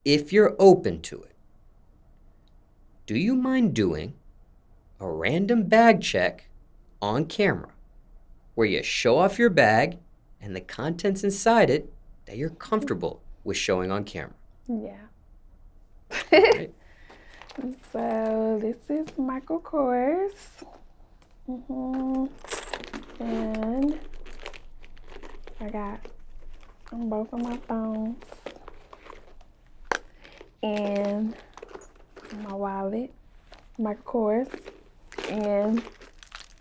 if you're open to it, do you mind doing a random bag check on camera where you show off your bag and the contents inside it that you're comfortable with showing on camera? Yeah. All right. So this is Michael Kors. And I got on both of my phones and my wallet, my Kors, and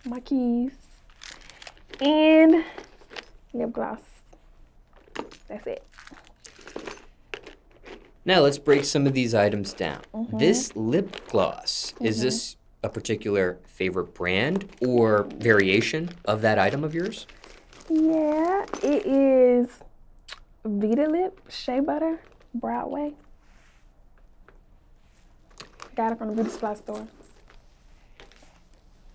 my keys, and lip gloss. That's it. Now let's break some of these items down. This lip gloss, is this a particular favorite brand or variation of that item of yours? Yeah, it is Vita Lip Shea Butter Broadway. Got it from the beauty supply store.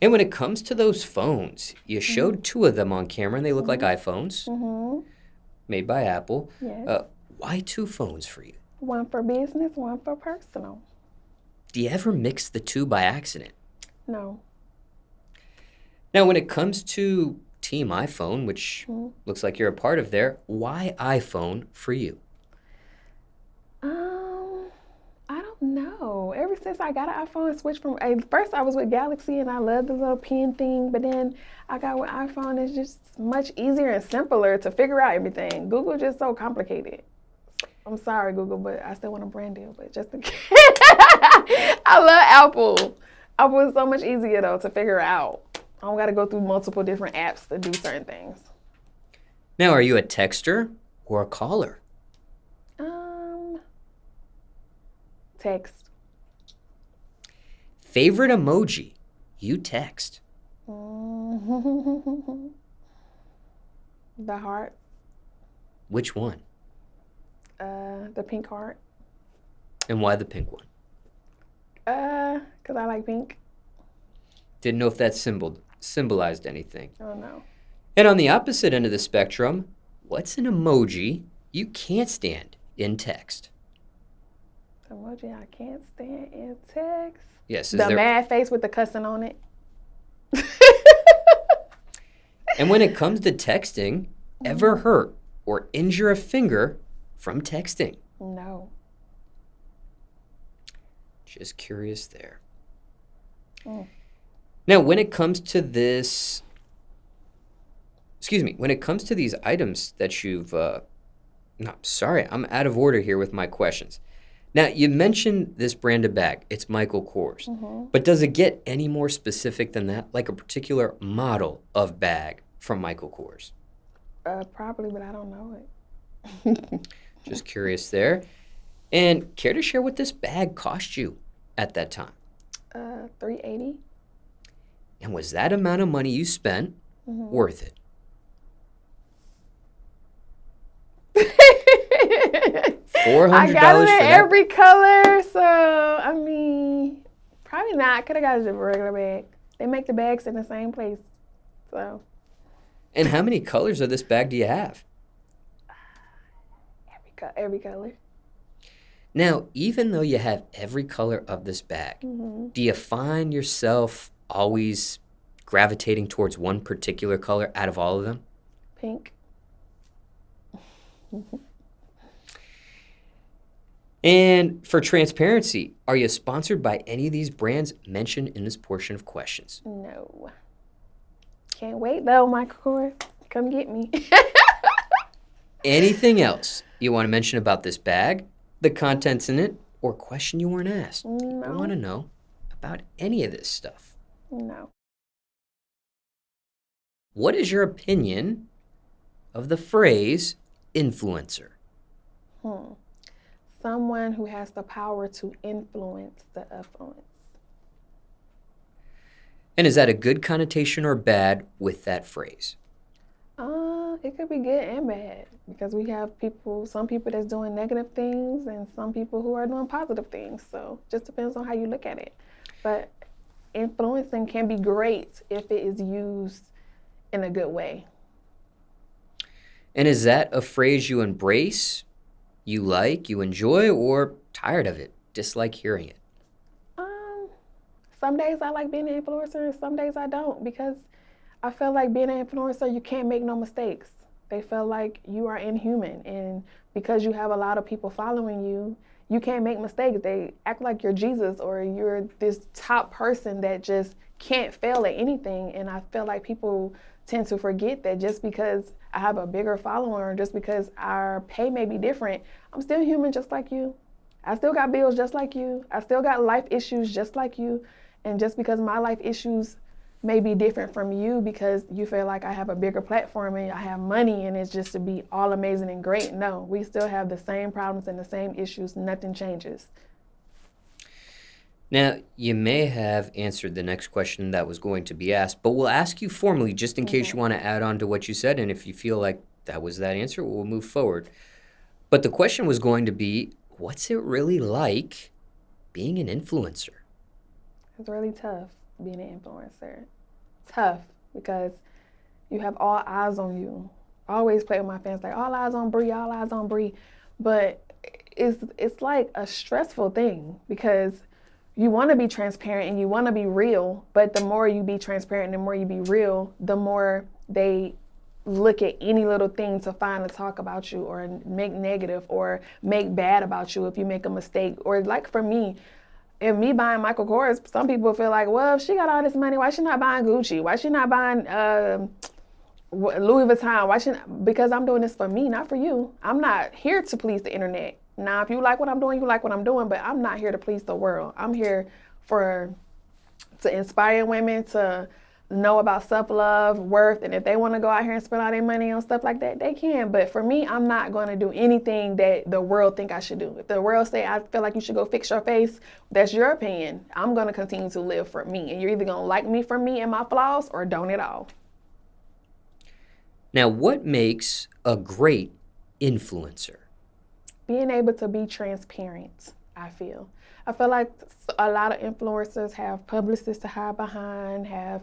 And when it comes to those phones, you showed two of them on camera and they look like iPhones, made by Apple. Yes. Why two phones for you? One for business, one for personal. Do you ever mix the two by accident? No. Now, when it comes to Team iPhone, which looks like you're a part of there, why iPhone for you? I don't know. Ever since I got an iPhone, I switched from, first I was with Galaxy and I loved the little pen thing, but then I got with iPhone. It's just much easier and simpler to figure out everything. Google just so complicated. I'm sorry, Google, but I still want a brand deal, but just in case. I love Apple. Apple is so much easier, though, to figure out. I don't got to go through multiple different apps to do certain things. Now, are you a texter or a caller? Text. Favorite emoji you text? The heart. Which one? The pink heart. And why the pink one? Because I like pink. Didn't know if that symbolized anything. Oh, no. And on the opposite end of the spectrum, what's an emoji you can't stand in text? The emoji I can't stand in text. Yes, The mad face with the cussing on it. And when it comes to texting, ever hurt or injure a finger from texting? No. Just curious there. Now, when it comes to this, when it comes to these items that you've, no, sorry, I'm out of order here with my questions. Now, you mentioned this brand of bag. It's Michael Kors. But does it get any more specific than that? Like a particular model of bag from Michael Kors? Probably, but I don't know it. Just curious there. And care to share what this bag cost you at that time? $380. And was that amount of money you spent worth it? $400 I got it in for that? every color, so I mean, probably not. Could have got a regular bag. They make the bags in the same place, so. And how many colors of this bag do you have? Every color. Now, even though you have every color of this bag, do you find yourself always gravitating towards one particular color out of all of them? Pink. And for transparency, are you sponsored by any of these brands mentioned in this portion of questions? No. Can't wait though, Michael Kors. Come get me. Anything else you want to mention about this bag, the contents in it, or question you weren't asked? No. I want to know about any of this stuff. No. What is your opinion of the phrase influencer? Someone who has the power to influence the affluence. And is that a good connotation or bad with that phrase? It could be good and bad because we have some people that's doing negative things and some people who are doing positive things. So just depends on how you look at it. But influencing can be great if it is used in a good way. And is that a phrase you embrace, you like, you enjoy, or tired of it, dislike hearing it? Some days I like being an influencer and some days I don't, because I feel like being an influencer, you can't make no mistakes. They feel like you are inhuman, and because you have a lot of people following you, you can't make mistakes. They act like you're Jesus or you're this top person that just can't fail at anything. And I feel like people tend to forget that just because I have a bigger follower, or just because our pay may be different, I'm still human just like you. I still got bills just like you. I still got life issues just like you. And just because my life issues may be different from you because you feel like I have a bigger platform and I have money and it's just to be all amazing and great. No, we still have the same problems and the same issues. Nothing changes. Now, you may have answered the next question that was going to be asked, but we'll ask you formally just in case you want to add on to what you said. And if you feel like that was that answer, we'll move forward. But the question was going to be, what's it really like being an influencer? It's really tough being an influencer. Tough because you have all eyes on you. I always play with my fans like all eyes on Bree, all eyes on Bree. But it's like a stressful thing because you want to be transparent and you want to be real, but the more you be transparent, the more you be real, the more they look at any little thing to find to talk about you or make negative or make bad about you if you make a mistake. Or like for me, if me buying Michael Kors, some people feel like, well, if she got all this money, why she not buying Gucci? Why she not buying Louis Vuitton? Why she not? Because I'm doing this for me, not for you. I'm not here to please the internet. Now, if you like what I'm doing, you like what I'm doing, but I'm not here to please the world. I'm here to inspire women to know about self-love, worth, and if they want to go out here and spend all their money on stuff like that, they can. But for me, I'm not going to do anything that the world think I should do. If the world say I feel like you should go fix your face, that's your opinion. I'm going to continue to live for me, and you're either going to like me for me and my flaws or don't at all. Now, what makes a great influencer? Being able to be transparent, I feel. I feel like a lot of influencers have publicists to hide behind, have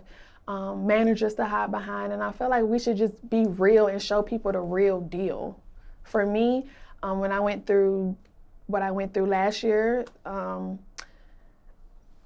managers to hide behind, and I feel like we should just be real and show people the real deal. For me, when I went through what I went through last year,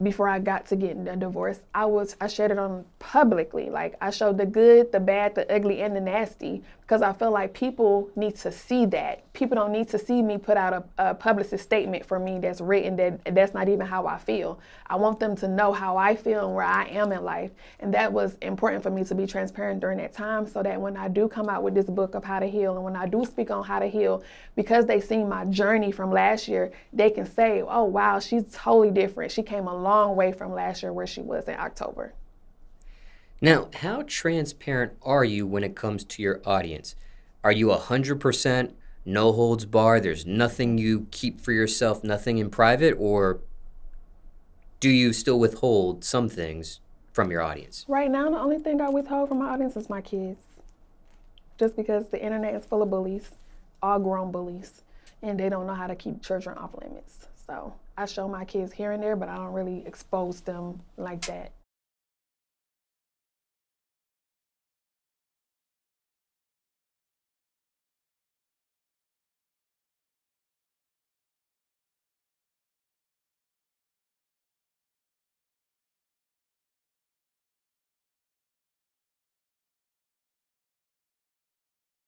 before I got to getting a divorce, I shared it on publicly. Like I showed the good, the bad, the ugly, and the nasty, because I feel like people need to see that. People don't need to see me put out a publicist statement for me that's written that's not even how I feel. I want them to know how I feel and where I am in life. And that was important for me to be transparent during that time so that when I do come out with this book of how to heal and when I do speak on how to heal, because they seen my journey from last year, they can say, oh, wow, she's totally different. She came a long way from last year where she was in October. Now, how transparent are you when it comes to your audience? Are you 100% no holds barred? There's nothing you keep for yourself, nothing in private, or do you still withhold some things from your audience? Right now, the only thing I withhold from my audience is my kids. Just because the internet is full of bullies, all grown bullies, and they don't know how to keep children off limits. So I show my kids here and there, but I don't really expose them like that.